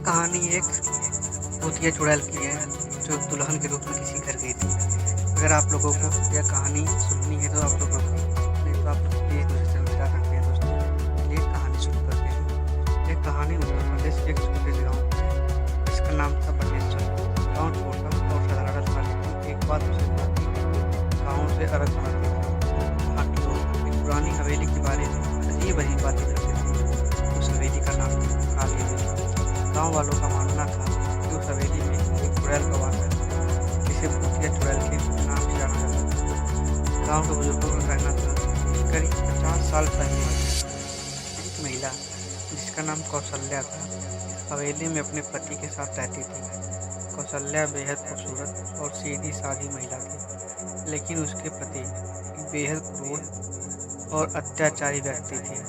कहानी एक भूतिया चुड़ैल की है जो दुल्हन के रूप में किसी घर गई थी। अगर आप लोगों को यह कहानी सुननी है तो आप लोग रुको, नहीं तो आप लोग प्लीज दूसरी तरफ जा सकते हैं दोस्तों। चलिए कहानी शुरू करते हैं। यह कहानी उत्तर प्रदेश के एक छोटे से गाँव की है जिसका नाम था बटेश्वर। गाँव छोटा और साधारण था, लेकिन एक बात उसे बहुत गाँव से अलग बनाती थी। वहाँ के लोग एक पुरानी हवेली के बारे में अजीब अजीब बातें करते थे। उस हवेली का नाम था काली हवेली। गाँव वालों का मानना था कि उस हवेली में एक चुड़ैल का वास है जिसे भूतिया चुड़ैल के नाम से जाना जाता था। गाँव के बुजुर्गों का कहना था कि करीब 50 साल पहले एक महिला जिसका नाम कौशल्या था हवेली में अपने पति के साथ रहती थी। कौशल्या बेहद खूबसूरत और सीधी सादी महिला थी, लेकिन उसके पति एक बेहद क्रूर और अत्याचारी व्यक्ति थे।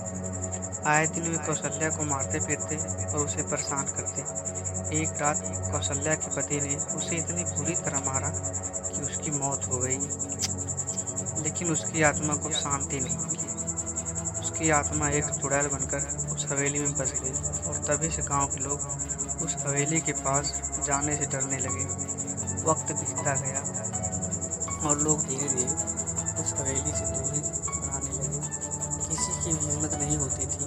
आए दिन वे कौशल्या को मारते पीटते और उसे परेशान करते। एक रात कौशल्या के पति ने उसे इतनी बुरी तरह मारा कि उसकी मौत हो गई, लेकिन उसकी आत्मा को शांति नहीं मिली। उसकी आत्मा एक चुड़ैल बनकर उस हवेली में बस गई और तभी से गांव के लोग उस हवेली के पास जाने से डरने लगे। वक्त बीतता गया और लोग धीरे धीरे उस हवेली से दूरी बनाने लगे। किसी की भी हिम्मत नहीं होती थी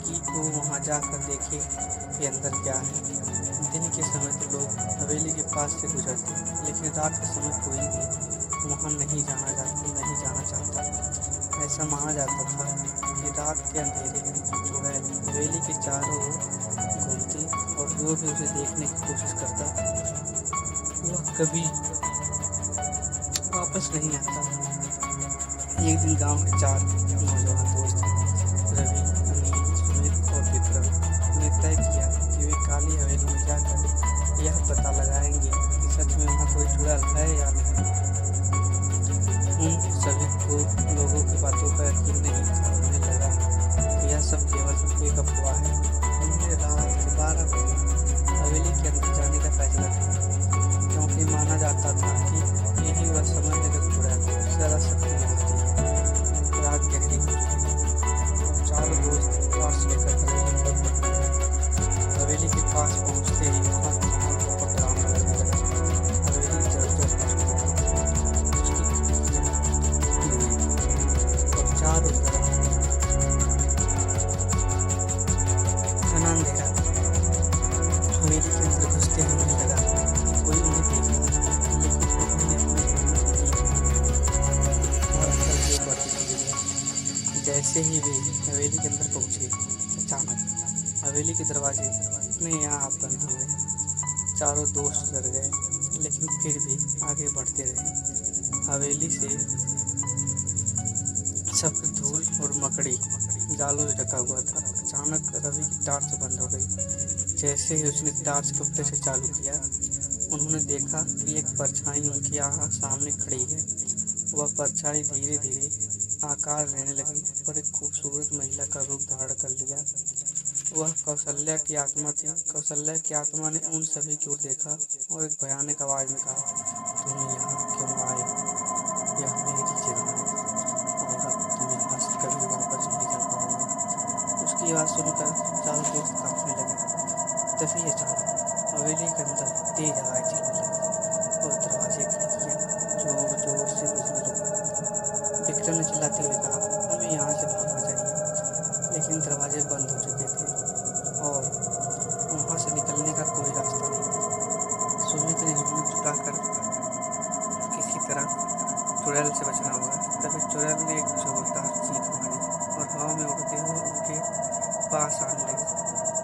कि वो वहाँ जाकर देखे कि अंदर क्या है। दिन के समय तो लोग हवेली के पास से गुजरते, लेकिन रात के समय कोई भी वहाँ नहीं जाना चाहता। ऐसा माना जाता था कि रात के अंधेरे में चुड़ैल हवेली के चारों ओर घूमती और जो भी उसे देखने की कोशिश करता वह कभी वापस नहीं आता। एक दिन गांव के 4 नौजवान दोस्त रवि, अनिल, सुमित और विक्रम ने तय किया कि वे काली हवेली में जाकर यह पता लगाएंगे कि सच में वहाँ कोई चुड़ैल है या नहीं। उन सभी को लोगों की बातों पर यकीन नहीं था। उन्हें लगा कि यह सब केवल एक अफवाह है। उन्होंने रात के 12 बजे हवेली के अंदर जाने का फैसला किया, क्योंकि माना जाता था कि यही वह समय है जब चुड़ैल सबसे ज़्यादा सक्रिय होती है। रात गहरी हो चुकी थी। चारों दोस्त टॉर्च लेकर हवेली पर निकले। हवेली के पास पहुंचते ही वहाँ का माहौल बहुत डरावना लगने लगा। हवेली जर्जर हो चुकी थी, उसकी खिड़कियाँ टूटी हुई थी और चारों तरफ घना अंधेरा था। हवेली के अंदर घुसते ही उन्हें लगा कि कोई उन्हें देख रहा है, लेकिन उन्होंने अपनी हिम्मत नहीं और अंदर की ओर बढ़ते गए। जैसे ही वे हवेली के अंदर पहुंचे, अचानक हवेली के दरवाजे अपने आप बंद हो गए। चारों दोस्त डर गए, लेकिन फिर भी आगे बढ़ते रहे। हवेली से सब धूल और मकड़ी जालों से ढका हुआ था। अचानक रवि की टार्च बंद हो गई। जैसे ही उसने टार्च को फिर से चालू किया, उन्होंने देखा कि एक परछाई उनकी सामने खड़ी है। वह परछाई धीरे धीरे आकार लेने लगी और एक खूबसूरत महिला का रूप धारण कर लिया। वह कौशल्या की आत्मा थी। कौशल्या की आत्मा ने उन सभी की ओर देखा और एक भयानक आवाज में कहा, तुम यहाँ क्यों आए हो? यह मेरी जगह है और अब तुम यहाँ से कभी वापस नहीं जा पाओगे। उसकी आवाज़ सुनकर चारों दोस्त कांपने लगे। तभी अचानक हवेली के अंदर तेज आवाज़ चलने लगी और दरवाजे खिड़कियाँ जोर जोर से बजने लगी। विक्रम ने चिल्लाते हुए कहा, हमें यहाँ से भागना चाहिए, लेकिन दरवाजे बंद हो चुके थे और वहाँ से निकलने का कोई रास्ता नहीं था। सुमित ने हिम्मत जुटाकर किसी तरह चुड़ैल से बचना होगा। तभी चुड़ैल ने एक जोरदार चीख मारी और हवा में उड़ते हुए उनके पास आने लगी।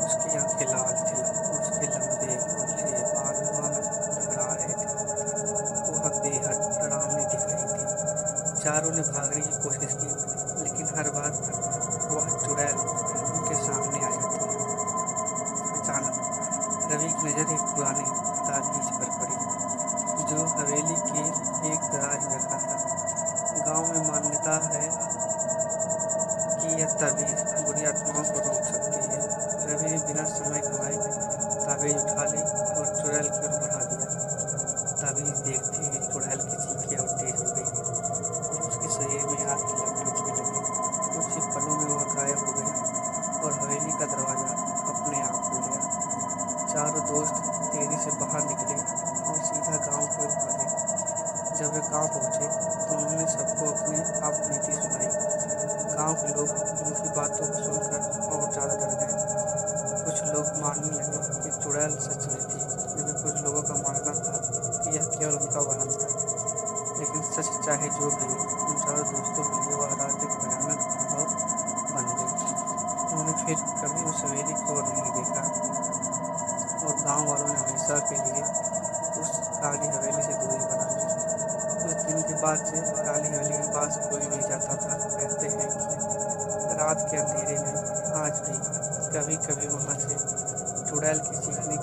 उसकी आंखें लाल थी और उसके लंबे उजले बाल हवा में लहरा रहे थे। वह बेहद डरावनी दिख रही थी। चारों ने भागने की कोशिश की, लेकिन हर बार वह चुड़ैल उनके सामने आ जाती। अचानक रवि की नज़र एक पुराने ताबीज पर पड़ी जो हवेली के एक दराज में रखा था। गांव में मान्यता है कि यह ताबीज बुरी आत्माओं को रोक सकती है। रवि ने बिना समय गंवाए ताबीज उठा ली और चुड़ैल की ओर बढ़ा दिया। ताबीज देखते ही चुड़ैल की चीखें और तेज हो गई और उसके शरीर में आग की लपटें उठने लगी। कुछ ही पलों में वह गायब हो गई और हवेली का दरवाजा अपने आप खुल गया। चारों दोस्त तेजी से बाहर निकले और सीधा गांव की ओर भागे। जब वे गांव पहुंचे तो उन्होंने सबको अपनी आप बीती सुनाई। गांव के लोग उनकी बातों को सुनकर और ज़्यादा डर गए। कुछ लोग मानने लगे कि चुड़ैल सच में थी, जबकि कुछ लोगों का मानना था कि यह केवल उनका वहम था। लेकिन सच चाहे जो भी हो, उन चारों दोस्तों के लिए वह रात एक भयानक अनुभव बन गई। उन्होंने फिर कभी उस हवेली की ओर नहीं देखा और गांव वालों ने हमेशा के लिए उस काली हवेली से दूरी बना ली। उस दिन के बाद से काली हवेली के पास कोई नहीं जाता था। कहते हैं कि रात के अंधेरे में आज भी कभी कभी वहां से चुड़ैल की चीखने